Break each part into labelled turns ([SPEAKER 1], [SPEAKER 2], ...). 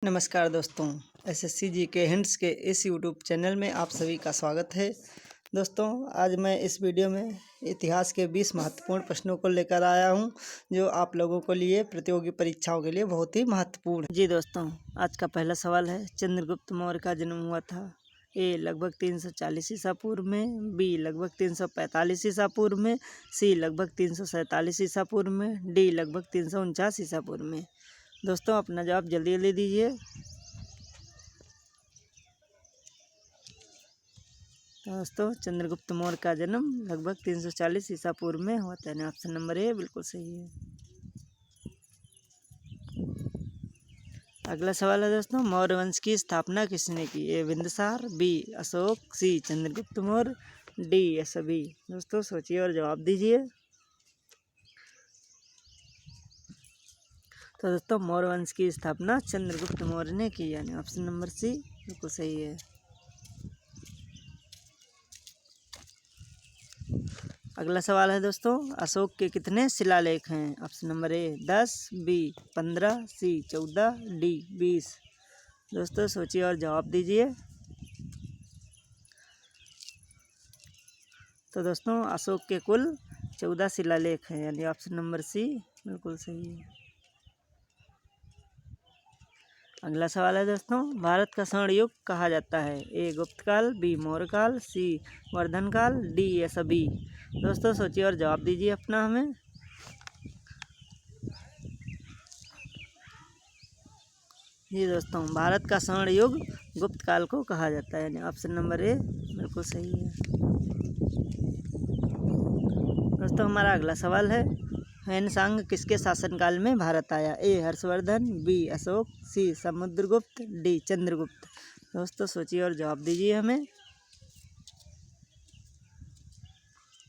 [SPEAKER 1] नमस्कार दोस्तों, एसएससी जी के हिंट्स के इस यूट्यूब चैनल में आप सभी का स्वागत है। दोस्तों, आज मैं इस वीडियो में इतिहास के 20 महत्वपूर्ण प्रश्नों को लेकर आया हूं, जो आप लोगों के लिए प्रतियोगी परीक्षाओं के लिए बहुत ही महत्वपूर्ण है। जी दोस्तों, आज का पहला सवाल है, चंद्रगुप्त मौर्य का जन्म हुआ था ए लगभग 340 ईसा पूर्व में, बी लगभग 345 ईसा पूर्व में, सी लगभग 347 ईसा पूर्व में, डी लगभग 349 ईसा पूर्व में। दोस्तों, अपना जवाब जल्दी जल्दी दीजिए। दोस्तों, चंद्रगुप्त मौर्य का जन्म लगभग 340 ईसा पूर्व में हुआ था। ऑप्शन नंबर ए बिल्कुल सही है। अगला सवाल है दोस्तों, मौर्य वंश की स्थापना किसने की? ए बिंदुसार, बी अशोक, सी चंद्रगुप्त मौर्य, डी ये सभी। दोस्तों, सोचिए और जवाब दीजिए। तो दोस्तों, मौर्य वंश की स्थापना चंद्रगुप्त मौर्य ने की, यानी ऑप्शन नंबर सी बिल्कुल सही है। अगला सवाल है दोस्तों, अशोक के कितने शिलालेख हैं? Option number A 10, B 15, C 14, D 20। दोस्तों, सोचिए और जवाब दीजिए। तो दोस्तों, अशोक के कुल 14 शिलालेख हैं, यानी ऑप्शन नंबर सी बिल्कुल सही है। अगला सवाल है दोस्तों, भारत का स्वर्ण युग कहा जाता है? ए गुप्तकाल, बी मौर्यकाल, सी वर्धनकाल, डी ये सभी। दोस्तों, सोचिए और जवाब दीजिए अपना हमें। जी दोस्तों, भारत का स्वर्ण युग गुप्तकाल को कहा जाता है, यानी ऑप्शन नंबर ए बिल्कुल सही है। दोस्तों, हमारा अगला सवाल है, हैनसांग किसके शासनकाल में भारत आया? ए हर्षवर्धन, बी अशोक, सी समुद्रगुप्त, डी चंद्रगुप्त। दोस्तों, सोचिए और जवाब दीजिए हमें।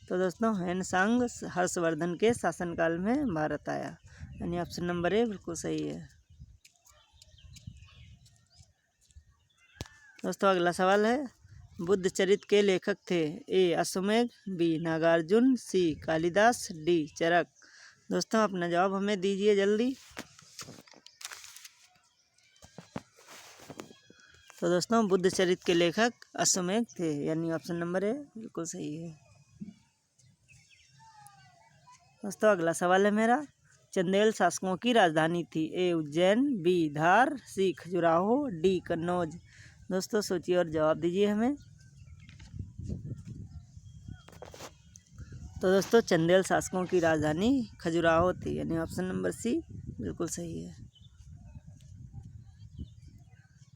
[SPEAKER 1] तो दोस्तों, हैनसांग हर्षवर्धन के शासनकाल में भारत आया, यानी ऑप्शन नंबर ए बिल्कुल सही है। दोस्तों, अगला सवाल है, बुद्ध चरित्र के लेखक थे? ए अश्वमेध, बी नागार्जुन, सी कालिदास, डी चरक। दोस्तों, अपना जवाब हमें दीजिए जल्दी। तो दोस्तों, बुद्ध चरित्र के लेखक अश्वमेध थे, यानी ऑप्शन नंबर ए बिल्कुल सही है। दोस्तों, अगला सवाल है मेरा, चंदेल शासकों की राजधानी थी? ए उज्जैन, बी धार, सी खजुराहो, डी कन्नौज। दोस्तों, सोचिए और जवाब दीजिए हमें। तो दोस्तों, चंदेल शासकों की राजधानी खजुराहो थी, यानी ऑप्शन नंबर सी बिल्कुल सही है।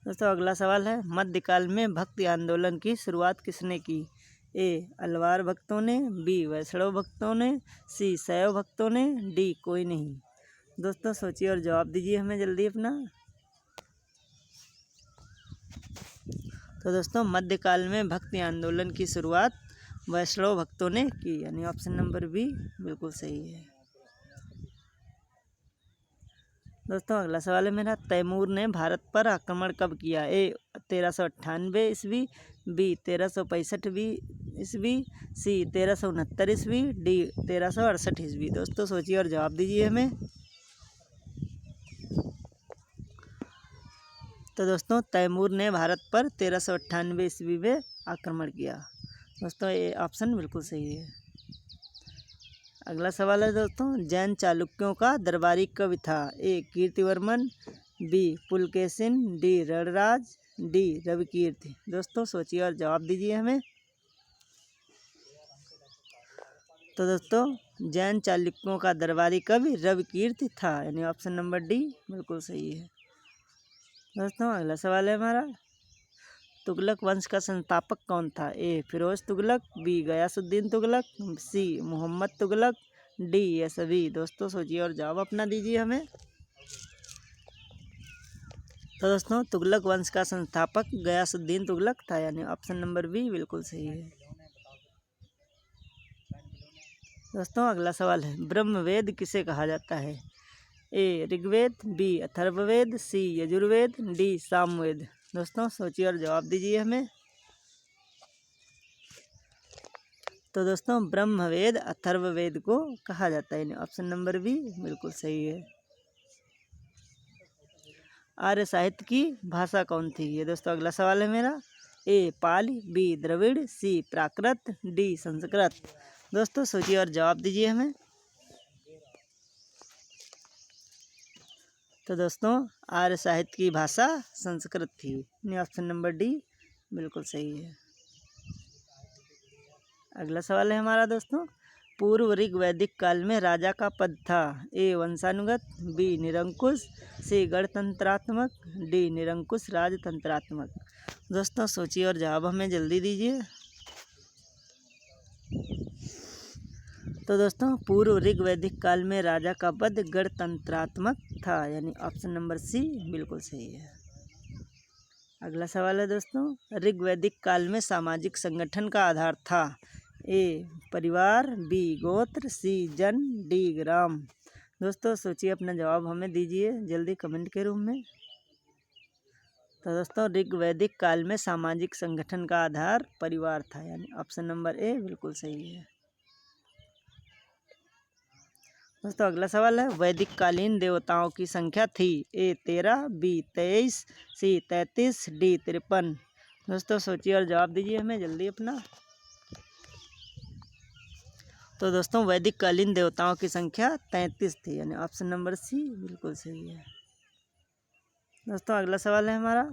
[SPEAKER 1] दोस्तों, अगला सवाल है, मध्यकाल में भक्ति आंदोलन की शुरुआत किसने की? ए अलवार भक्तों ने, बी वैष्णव भक्तों ने, सी शैव भक्तों ने, डी कोई नहीं। दोस्तों, सोचिए और जवाब दीजिए हमें जल्दी अपना। तो दोस्तों, मध्यकाल में भक्ति आंदोलन की शुरुआत वैष्णव भक्तों ने की, यानी ऑप्शन नंबर बी बिल्कुल सही है। दोस्तों, अगला सवाल है मेरा, तैमूर ने भारत पर आक्रमण कब किया? ए 1398 ईस्वी, बी 1365 ईस्वी, सी 1369 ईस्वी, डी 1368 ईस्वी। दोस्तों, सोचिए और जवाब दीजिए हमें। तो दोस्तों, तैमूर ने भारत पर 1398 ईस्वी में आक्रमण किया। दोस्तों, ये ऑप्शन बिल्कुल सही है। अगला सवाल है दोस्तों, जैन चालुक्यों का दरबारी कवि था? A Kirtivarman, B Pulakeshin, D Ranaraj, D Ravikirti. दोस्तों, सोचिए और जवाब दीजिए हमें। तो दोस्तों, जैन चालुक्यों का दरबारी कवि रविकीर्ति था, यानी ऑप्शन नंबर डी बिल्कुल सही है। दोस्तों, अगला सवाल है हमारा, तुगलक वंश का संस्थापक कौन था? ए फिरोज तुगलक, बी गयासुद्दीन तुगलक, सी मोहम्मद तुगलक, डी ये सभी। दोस्तों, सोचिए और जवाब अपना दीजिए हमें। तो दोस्तों, तुगलक वंश का संस्थापक गयासुद्दीन तुगलक था, यानी ऑप्शन नंबर बी बिल्कुल सही है। दोस्तों, अगला सवाल है, ब्रह्मवेद किसे कहा जाता है? ए ऋग्वेद, बी अथर्ववेद, सी यजुर्वेद, डी सामवेद। दोस्तों, सोचिए और जवाब दीजिए हमें। तो दोस्तों, ब्रह्मवेद अथर्ववेद को कहा जाता है, ऑप्शन नंबर बी बिल्कुल सही है। आर्य साहित्य की भाषा कौन थी? ये दोस्तों अगला सवाल है मेरा। ए पाली, बी द्रविड़, सी प्राकृत, डी संस्कृत। दोस्तों सोचिए और जवाब दीजिए हमें। तो दोस्तों आर्य साहित्य की भाषा संस्कृत थी, यानी ऑप्शन नंबर डी बिल्कुल सही है। अगला सवाल है हमारा दोस्तों। पूर्व ऋग वैदिक काल में राजा का पद था? ए वंशानुगत, बी निरंकुश, सी गणतंत्रात्मक, डी निरंकुश राजतंत्रात्मक। दोस्तों सोचिए और जवाब हमें जल्दी दीजिए। तो दोस्तों पूर्व ऋग वैदिक काल में राजा का पद गणतंत्रात्मक था, यानी ऑप्शन नंबर सी बिल्कुल सही है। अगला सवाल है दोस्तों। ऋग वैदिक काल में सामाजिक संगठन का आधार था? ए परिवार, बी गोत्र, सी जन, डी ग्राम। दोस्तों सोचिए अपना जवाब हमें दीजिए जल्दी कमेंट के रूप में। तो दोस्तों ऋग वैदिक काल में सामाजिक संगठन का आधार परिवार था, यानी ऑप्शन नंबर ए बिल्कुल सही है। दोस्तों अगला सवाल है। वैदिक कालीन देवताओं की संख्या थी? ए 13, बी 23, सी 33, डी 53। दोस्तों सोचिए और जवाब दीजिए हमें जल्दी अपना। तो दोस्तों वैदिक कालीन देवताओं की संख्या 33 थी, यानी ऑप्शन नंबर सी बिल्कुल सही है। दोस्तों अगला सवाल है हमारा।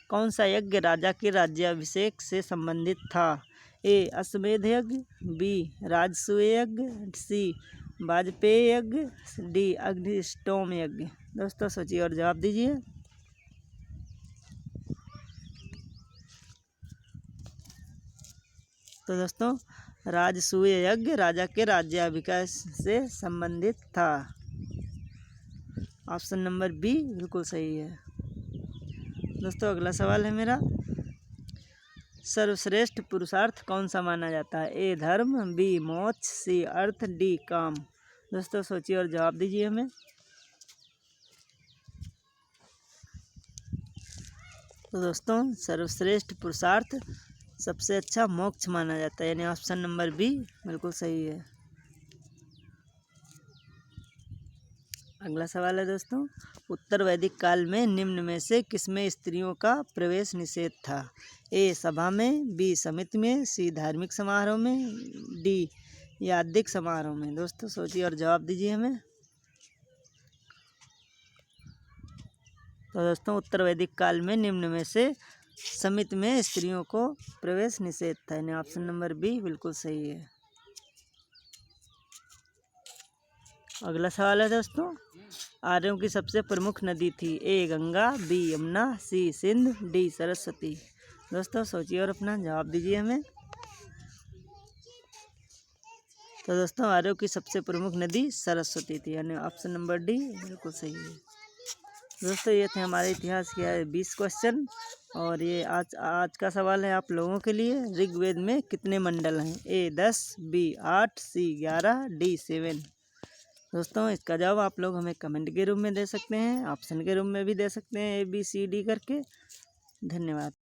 [SPEAKER 1] कौन सा यज्ञ राजा के राज्याभिषेक से संबंधित था? ए अश्वमेध यज्ञ, बी राजसूय यज्ञ, सी वाजपेयी यज्ञ, डी अग्निष्टोम यज्ञ। दोस्तों सोचिए और जवाब दीजिए। तो दोस्तों राजसूय यज्ञ राजा के राज्याभिषेक से संबंधित था, ऑप्शन नंबर बी बिल्कुल सही है। दोस्तों अगला सवाल है मेरा। सर्वश्रेष्ठ पुरुषार्थ कौन सा माना जाता है? ए धर्म, बी मोक्ष, सी अर्थ, डी काम। दोस्तों सोचिए और जवाब दीजिए हमें। तो दोस्तों सर्वश्रेष्ठ पुरुषार्थ सबसे अच्छा मोक्ष माना जाता है, यानी ऑप्शन नंबर बी बिल्कुल सही है। अगला सवाल है दोस्तों। उत्तर वैदिक काल में निम्न में से किसमें स्त्रियों का प्रवेश निषेध था? ए सभा में, बी समिति में, सी धार्मिक समारोह में, डी याज्ञिक समारोह में। दोस्तों सोचिए और जवाब दीजिए हमें। तो दोस्तों उत्तर वैदिक काल में निम्न में से समिति में स्त्रियों को प्रवेश निषेध था, यानी ऑप्शन नंबर बी बिल्कुल सही है। अगला सवाल है दोस्तों। आर्यों की सबसे प्रमुख नदी थी? ए गंगा, बी यमुना, सी सिंध, डी सरस्वती। दोस्तों सोचिए और अपना जवाब दीजिए हमें। तो दोस्तों आर्यों की सबसे प्रमुख नदी सरस्वती थी, यानी ऑप्शन नंबर डी बिल्कुल सही है। दोस्तों ये थे हमारे इतिहास के 20 क्वेश्चन, और ये आज का सवाल है आप लोगों के लिए। ऋग्वेद में कितने मंडल हैं? ए 10, बी 8, सी 11, डी 7। दोस्तों इसका जवाब आप लोग हमें कमेंट के रूप में दे सकते हैं, ऑप्शन के रूप में भी दे सकते हैं, ए बी सी डी करके। धन्यवाद।